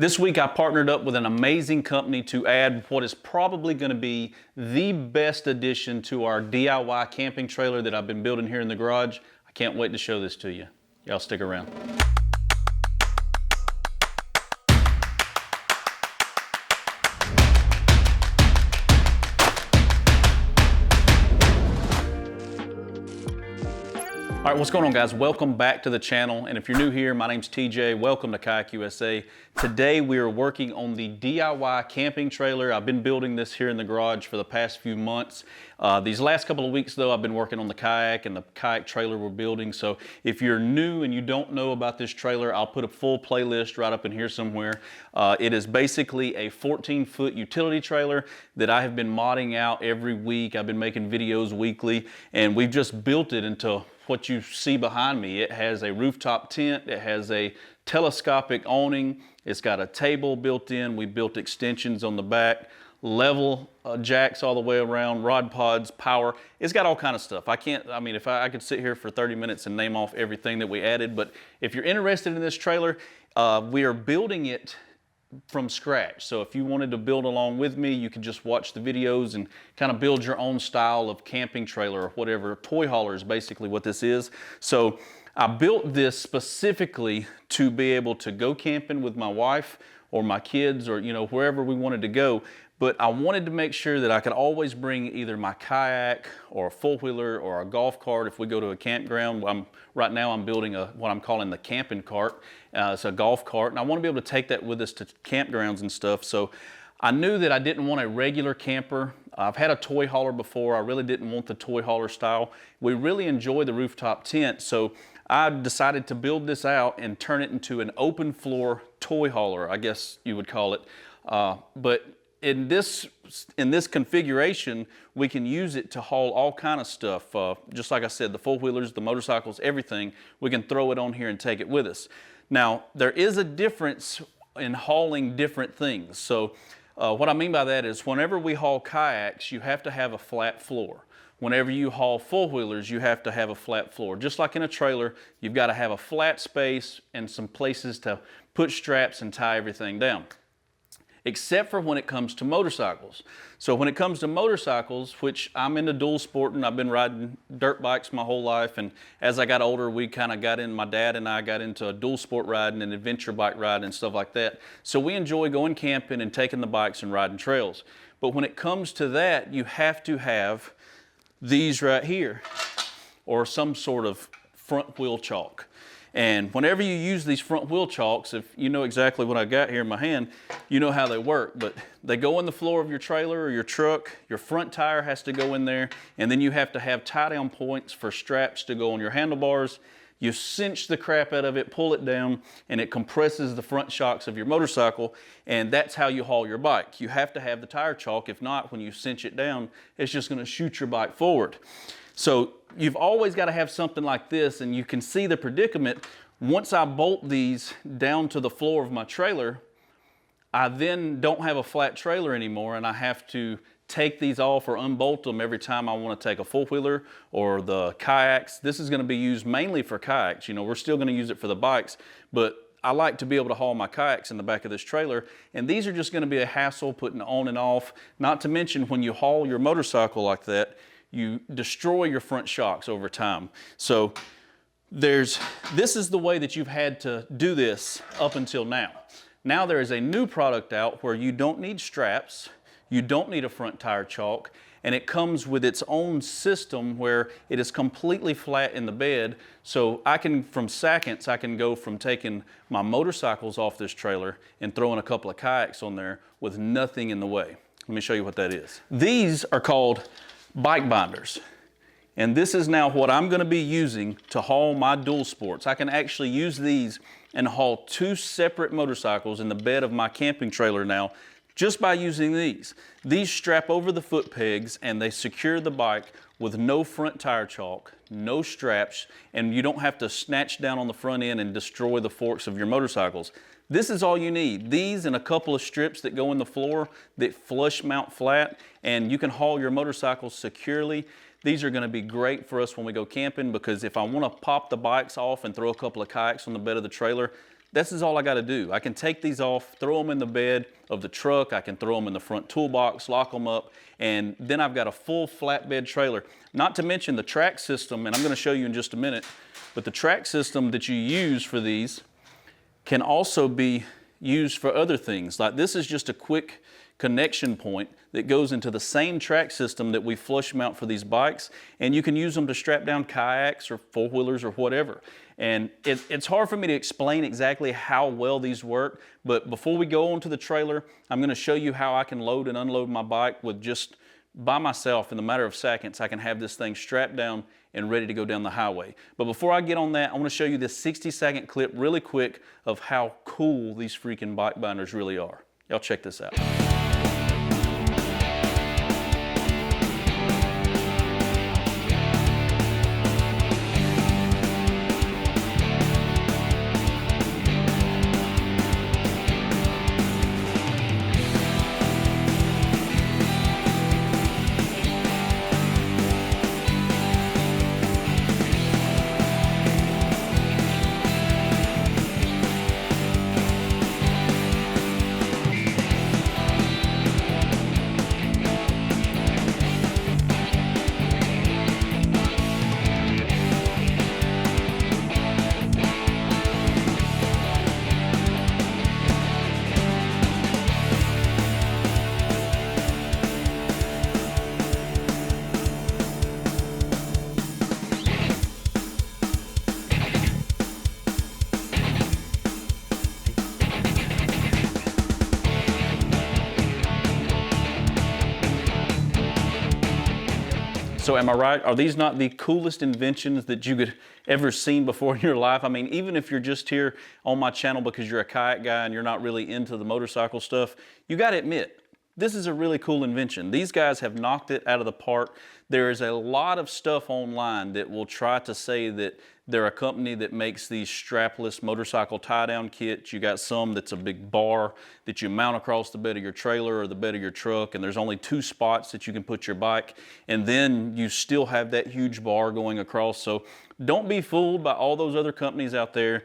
This week I partnered up with an amazing company to add what is probably going to be the best addition to our DIY camping trailer that I've been building here in the garage. I can't wait to show this to you. Y'all stick around. All right, what's going on, guys? Welcome back to the channel. And if you're new here, my name's TJ. Welcome to Kayak USA. Today we are working on the DIY camping trailer. I've been building this here in the garage for the past few months. These last couple of weeks though, I've been working on the kayak and the kayak trailer we're building. So if you're new and you don't know about this trailer, I'll put a full playlist right up in here somewhere. It is basically a 14-foot utility trailer that I have been modding out every week. I've been making videos weekly, and we've just built it into what you see behind me. It has a rooftop tent, it has a telescopic awning, it's got a table built in, we built extensions on the back, level jacks all the way around, rod pods, power. It's got all kind of stuff. I could sit here for 30 minutes and name off everything that we added, but if you're interested in this trailer, we are building it from scratch. So if you wanted to build along with me, you could just watch the videos and kind of build your own style of camping trailer or whatever. Toy hauler is basically what this is. So I built this specifically to be able to go camping with my wife or my kids or, wherever we wanted to go. But I wanted to make sure that I could always bring either my kayak or a four-wheeler or a golf cart if we go to a campground. Right now I'm building what I'm calling the camping cart. It's a golf cart, and I want to be able to take that with us to campgrounds and stuff. So I knew that I didn't want a regular camper. I've had a toy hauler before. I really didn't want the toy hauler style. We really enjoy the rooftop tent, so I decided to build this out and turn it into an open floor toy hauler, I guess you would call it. But in this configuration, we can use it to haul all kind of stuff. Just like I said, the four-wheelers, the motorcycles, everything, we can throw it on here and take it with us. Now, there is a difference in hauling different things. So what I mean by that is whenever we haul kayaks, you have to have a flat floor. Whenever you haul four-wheelers, you have to have a flat floor. Just like in a trailer, you've got to have a flat space and some places to put straps and tie everything down. Except for when it comes to motorcycles. So when it comes to motorcycles, which I'm into dual sporting, I've been riding dirt bikes my whole life, and as I got older, we kind of got in, my dad and I got into dual sport riding and adventure bike riding and stuff like that. So we enjoy going camping and taking the bikes and riding trails. But when it comes to that, you have to have these right here, or some sort of front wheel chalk. And whenever you use these front wheel chalks, if you know exactly what I got here in my hand, you know how they work. But they go in the floor of your trailer or your truck, your front tire has to go in there, and then you have to have tie down points for straps to go on your handlebars. You cinch the crap out of it, pull it down, and it compresses the front shocks of your motorcycle, and that's how you haul your bike. You have to have the tire chalk. If not, when you cinch it down, it's just going to shoot your bike forward. So you've always got to have something like this, and you can see the predicament. Once I bolt these down to the floor of my trailer, I then don't have a flat trailer anymore, and I have to take these off or unbolt them every time I want to take a four-wheeler or the kayaks. This is going to be used mainly for kayaks. We're still going to use it for the bikes, but I like to be able to haul my kayaks in the back of this trailer, and these are just going to be a hassle putting on and off. Not to mention when you haul your motorcycle like that, you destroy your front shocks over time. So this is the way that you've had to do this up until now. Now there is a new product out where you don't need straps, you don't need a front tire chalk, and it comes with its own system where it is completely flat in the bed. So from seconds, I can go from taking my motorcycles off this trailer and throwing a couple of kayaks on there with nothing in the way. Let me show you what that is. These are called bike binders. And this is now what I'm going to be using to haul my dual sports. I can actually use these and haul two separate motorcycles in the bed of my camping trailer now just by using these. These strap over the foot pegs and they secure the bike with no front tire chalk, no straps, and you don't have to snatch down on the front end and destroy the forks of your motorcycles. This is all you need. These and a couple of strips that go in the floor that flush mount flat, and you can haul your motorcycles securely. These are going to be great for us when we go camping, because if I want to pop the bikes off and throw a couple of kayaks on the bed of the trailer, this is all I gotta do. I can take these off, throw them in the bed of the truck, I can throw them in the front toolbox, lock them up, and then I've got a full flatbed trailer. Not to mention the track system, and I'm gonna show you in just a minute, but the track system that you use for these can also be used for other things. Like this is just a quick connection point that goes into the same track system that we flush mount for these bikes, and you can use them to strap down kayaks or four-wheelers or whatever. And it's hard for me to explain exactly how well these work, but before we go onto the trailer, I'm gonna show you how I can load and unload my bike with just by myself in the matter of seconds. I can have this thing strapped down and ready to go down the highway. But before I get on that, I want to show you this 60-second clip really quick of how cool these freaking bike binders really are. Y'all check this out. So am I right? Are these not the coolest inventions that you could ever seen before in your life? I mean, even if you're just here on my channel because you're a kayak guy and you're not really into the motorcycle stuff, you got to admit, this is a really cool invention. These guys have knocked it out of the park. There is a lot of stuff online that will try to say that they're a company that makes these strapless motorcycle tie-down kits. You got some that's a big bar that you mount across the bed of your trailer or the bed of your truck, and there's only 2 spots that you can put your bike, and then you still have that huge bar going across. So don't be fooled by all those other companies out there.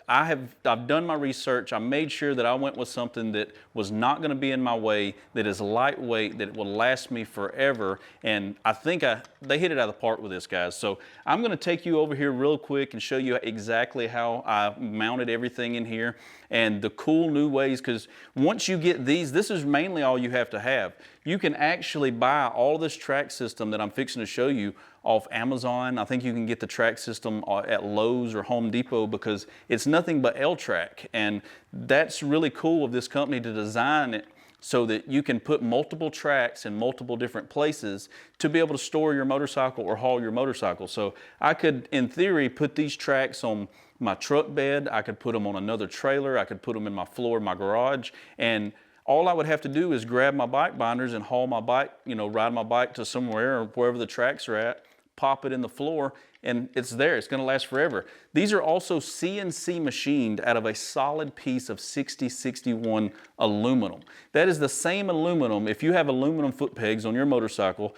I've done my research. I made sure that I went with something that was not going to be in my way, that is lightweight, that will last me forever. And I think they hit it out of the park with this, guys. So I'm going to take you over here real quick and show you exactly how I mounted everything in here and the cool new ways, because once you get these, this is mainly all you have to have. You can actually buy all this track system that I'm fixing to show you off Amazon. I think you can get the track system at Lowe's or Home Depot because it's nothing but L-track. And that's really cool of this company to design it so that you can put multiple tracks in multiple different places to be able to store your motorcycle or haul your motorcycle. So I could, in theory, put these tracks on my truck bed. I could put them on another trailer. I could put them in my floor, my garage. And all I would have to do is grab my bike binders and haul my bike, ride my bike to somewhere or wherever the tracks are at, pop it in the floor, and it's there. It's going to last forever. These are also CNC machined out of a solid piece of 6061 aluminum. That is the same aluminum. If you have aluminum foot pegs on your motorcycle,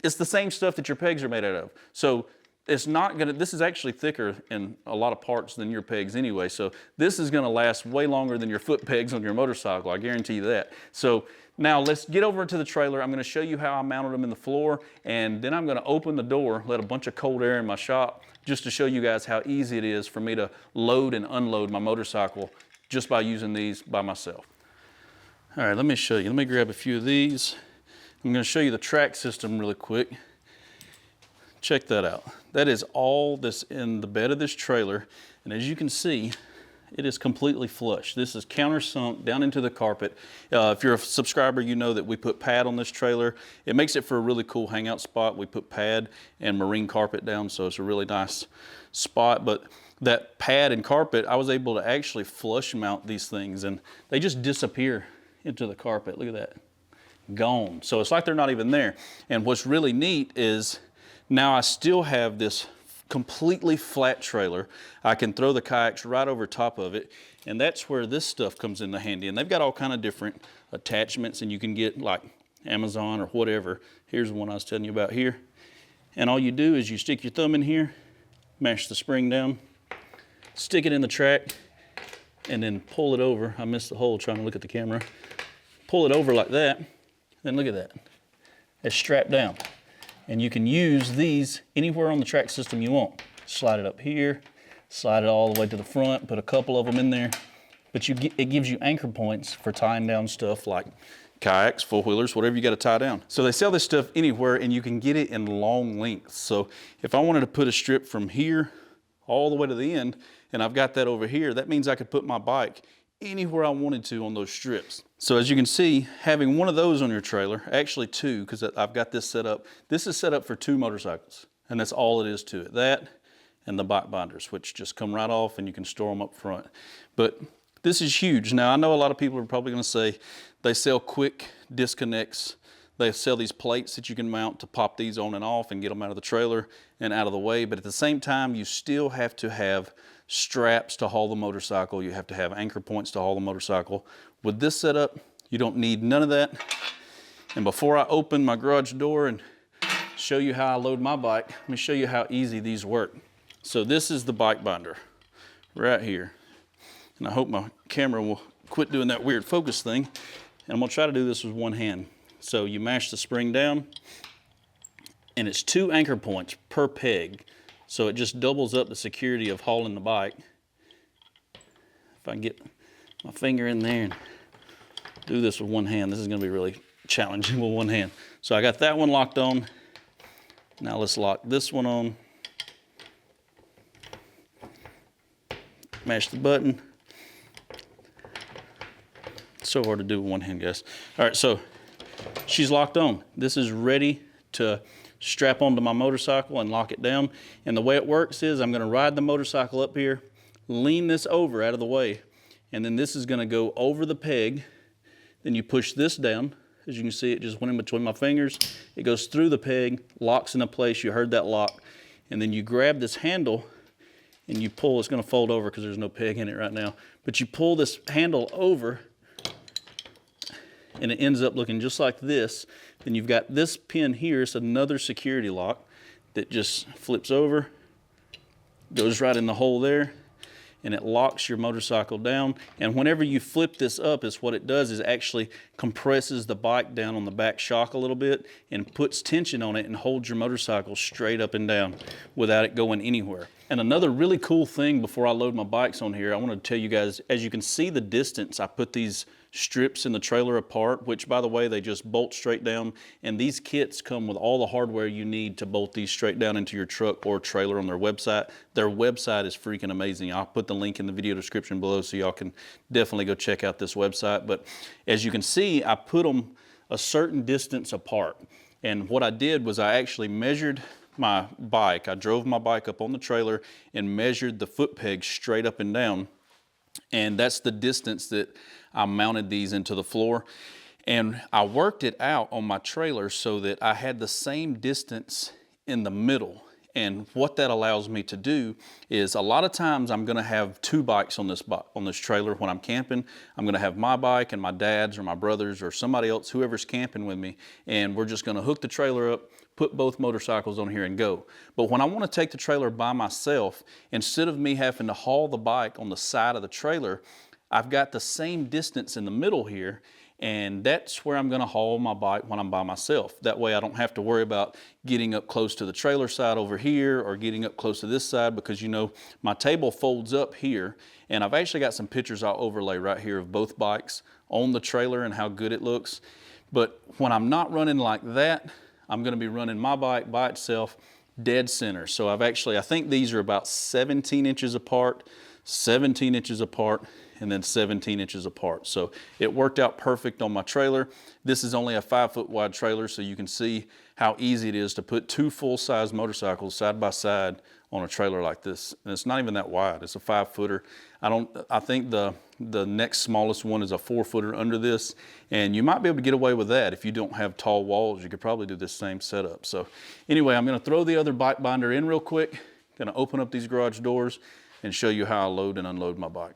it's the same stuff that your pegs are made out of. So it's not gonna, this is actually thicker in a lot of parts than your pegs anyway. So this is gonna last way longer than your foot pegs on your motorcycle. I guarantee you that. So now let's get over to the trailer. I'm gonna show you how I mounted them in the floor, and then I'm gonna open the door, let a bunch of cold air in my shop, just to show you guys how easy it is for me to load and unload my motorcycle just by using these by myself. All right, let me show you. Let me grab a few of these. I'm gonna show you the track system really quick. Check that out. That is all that's in the bed of this trailer. And as you can see, it is completely flush. This is countersunk down into the carpet. If you're a subscriber, you know that we put pad on this trailer. It makes it for a really cool hangout spot. We put pad and marine carpet down, so it's a really nice spot. But that pad and carpet, I was able to actually flush mount these things, and they just disappear into the carpet. Look at that. Gone. So it's like they're not even there. And what's really neat is now I still have this completely flat trailer. I can throw the kayaks right over top of it, and that's where this stuff comes into handy. And they've got all kind of different attachments, and you can get like Amazon or whatever. Here's the one I was telling you about here. And all you do is you stick your thumb in here, mash the spring down, stick it in the track, and then pull it over. I missed the hole trying to look at the camera. Pull it over like that, then look at that. It's strapped down. And you can use these anywhere on the track system you want. Slide it up here, slide it all the way to the front, put a couple of them in there. But it gives you anchor points for tying down stuff like kayaks, four-wheelers, whatever you got to tie down. So they sell this stuff anywhere, and you can get it in long lengths. So if I wanted to put a strip from here all the way to the end, and I've got that over here, that means I could put my bike anywhere I wanted to on those strips. So as you can see, having one of those on your trailer, actually two, because I've got this set up. This is set up for 2 motorcycles, and that's all it is to it. That and the bike binders, which just come right off and you can store them up front. But this is huge. Now, I know a lot of people are probably gonna say they sell quick disconnects. They sell these plates that you can mount to pop these on and off and get them out of the trailer and out of the way. But at the same time, you still have to have straps to haul the motorcycle. You have to have anchor points to haul the motorcycle. With this setup, you don't need none of that. And before I open my garage door and show you how I load my bike, let me show you how easy these work. So this is the bike binder right here. And I hope my camera will quit doing that weird focus thing. And I'm gonna try to do this with one hand. So you mash the spring down, and it's 2 anchor points per peg. So it just doubles up the security of hauling the bike. If I can get my finger in there and do this with one hand, this is gonna be really challenging with one hand. So I got that one locked on. Now let's lock this one on. Mash the button. So hard to do with one hand, guys. All right, so she's locked on. This is ready to strap onto my motorcycle and lock it down. And the way it works is I'm gonna ride the motorcycle up here, lean this over out of the way, and then this is gonna go over the peg. Then you push this down. As you can see, it just went in between my fingers. It goes through the peg, locks into place. You heard that lock. And then you grab this handle and you pull. It's gonna fold over because there's no peg in it right now. But you pull this handle over, and it ends up looking just like this. Then you've got this pin here. It's another security lock that just flips over, goes right in the hole there, and it locks your motorcycle down. And whenever you flip this up, what it does is actually compresses the bike down on the back shock a little bit and puts tension on it and holds your motorcycle straight up and down without it going anywhere. And another really cool thing before I load my bikes on here, I want to tell you guys, as you can see the distance, I put these strips in the trailer apart, which by the way, they just bolt straight down. And these kits come with all the hardware you need to bolt these straight down into your truck or trailer on their website. Their website is freaking amazing. I'll put the link in the video description below so y'all can definitely go check out this website. But as you can see, I put them a certain distance apart. And what I did was I actually measured my bike. I drove my bike up on the trailer and measured the foot pegs straight up and down. And that's the distance that I mounted these into the floor. And I worked it out on my trailer so that I had the same distance in the middle. And what that allows me to do is a lot of times I'm gonna have 2 bikes on this trailer when I'm camping. I'm gonna have my bike and my dad's or my brother's or somebody else, whoever's camping with me, and we're just gonna hook the trailer up, put both motorcycles on here and go. But when I wanna take the trailer by myself, instead of me having to haul the bike on the side of the trailer, I've got the same distance in the middle here, and that's where I'm gonna haul my bike when I'm by myself. That way I don't have to worry about getting up close to the trailer side over here or getting up close to this side, because you know, my table folds up here, and I've actually got some pictures I'll overlay right here of both bikes on the trailer and how good it looks. But when I'm not running like that, I'm gonna be running my bike by itself dead center. So I think these are about 17 inches apart, 17 inches apart, and then 17 inches apart. So it worked out perfect on my trailer. This is only a 5-foot wide trailer, so you can see how easy it is to put 2 full-size motorcycles side by side on a trailer like this. And it's not even that wide, it's a 5-footer. I think the next smallest one is a 4-footer under this, and you might be able to get away with that if you don't have tall walls. You could probably do this same setup. So anyway, I'm gonna throw the other bike binder in real quick, gonna open up these garage doors and show you how I load and unload my bike.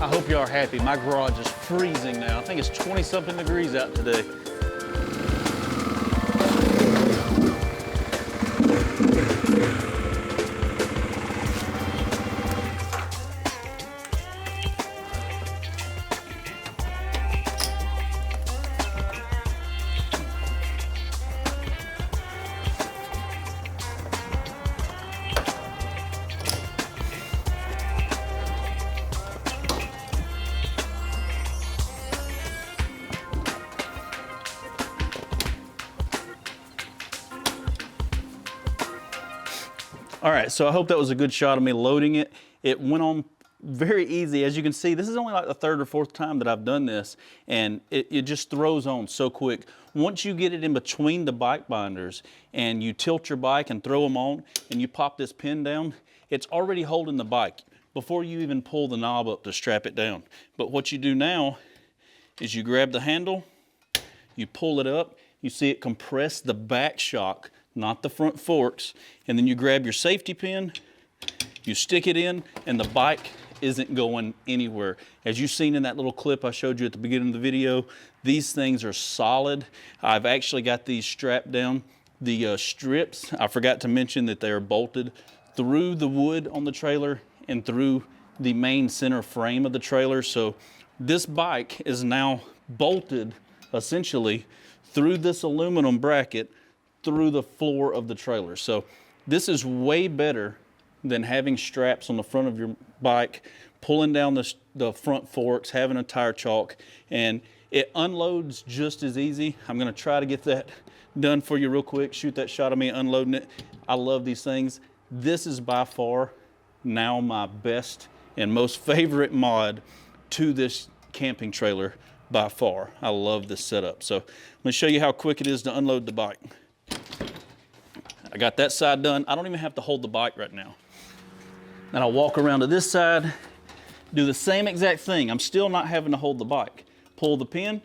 I hope y'all are happy. My garage is freezing now. I think it's 20-something degrees out today. All right, so I hope that was a good shot of me loading it. It went on very easy. As you can see, this is only like the third or fourth time that I've done this, and it just throws on so quick. Once you get it in between the bike binders and you tilt your bike and throw them on and you pop this pin down, it's already holding the bike before you even pull the knob up to strap it down. But what you do now is you grab the handle, you pull it up, you see it compress the back shock, not the front forks, and then you grab your safety pin, you stick it in, and the bike isn't going anywhere. As you've seen in that little clip I showed you at the beginning of the video, these things are solid. I've actually got these strapped down. The strips, I forgot to mention that they are bolted through the wood on the trailer and through the main center frame of the trailer. So this bike is now bolted essentially through this aluminum bracket through the floor of the trailer. So this is way better than having straps on the front of your bike, pulling down the front forks, having a tire chalk, and it unloads just as easy. I'm gonna try to get that done for you real quick, shoot that shot of me unloading it. I love these things. This is by far now my best and most favorite mod to this camping trailer by far. I love this setup. So let me show you how quick it is to unload the bike. I got that side done. I don't even have to hold the bike right now. Then I'll walk around to this side, do the same exact thing. I'm still not having to hold the bike. Pull the pin,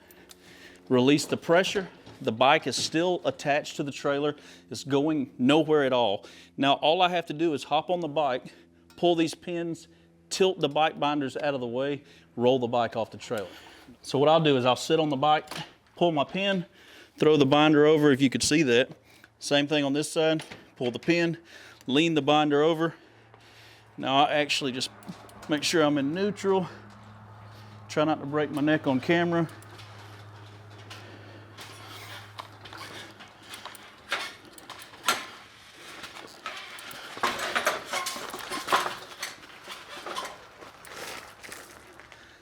release the pressure. The bike is still attached to the trailer. It's going nowhere at all. Now all I have to do is hop on the bike, pull these pins, tilt the bike binders out of the way, roll the bike off the trailer. So what I'll do is I'll sit on the bike, pull my pin, throw the binder over if you could see that. Same thing on this side, pull the pin, lean the binder over. Now I actually just make sure I'm in neutral. Try not to break my neck on camera.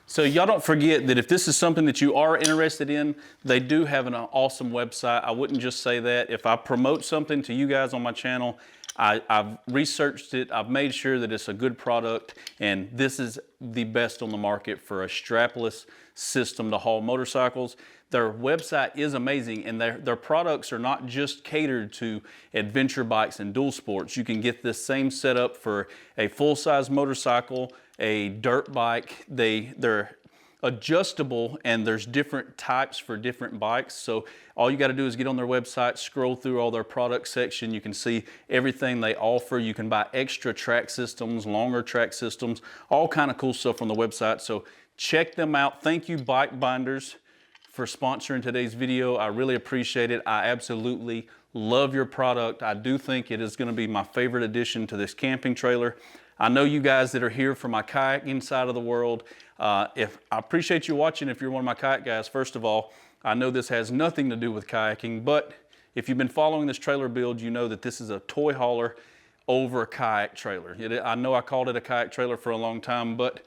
So y'all don't forget that if this is something that you are interested in, they do have an awesome website. I wouldn't just say that. If I promote something to you guys on my channel, I've researched it, I've made sure that it's a good product, and this is the best on the market for a strapless system to haul motorcycles. Their website is amazing, and their products are not just catered to adventure bikes and dual sports. You can get this same setup for a full-size motorcycle, a dirt bike. They're adjustable, and there's different types for different bikes. So all you got to do is get on their website, scroll through all their product section. You can see everything they offer. You can buy extra track systems, longer track systems, all kind of cool stuff on the website. So check them out. Thank you, Bike Binderz, for sponsoring today's video. I really appreciate it. I absolutely love your product. I do think it is going to be my favorite addition to this camping trailer. I know you guys that are here for my kayaking side of the world. I appreciate you watching. If you're one of my kayak guys, first of all, I know this has nothing to do with kayaking, but if you've been following this trailer build, you know that this is a toy hauler over a kayak trailer. I know I called it a kayak trailer for a long time, but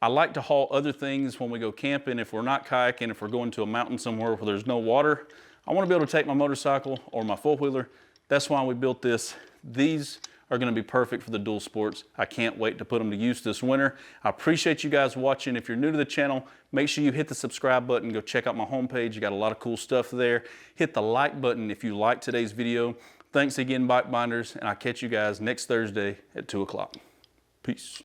I like to haul other things when we go camping. If we're not kayaking, if we're going to a mountain somewhere where there's no water, I want to be able to take my motorcycle or my four-wheeler. That's why we built this. These are going to be perfect for the dual sports. I can't wait to put them to use this winter. I appreciate you guys watching. If you're new to the channel, make sure you hit the subscribe button. Go check out my homepage. You got a lot of cool stuff there. Hit the like button if you like today's video. Thanks again, Bike Binderz, and I'll catch you guys next Thursday at 2 o'clock. Peace.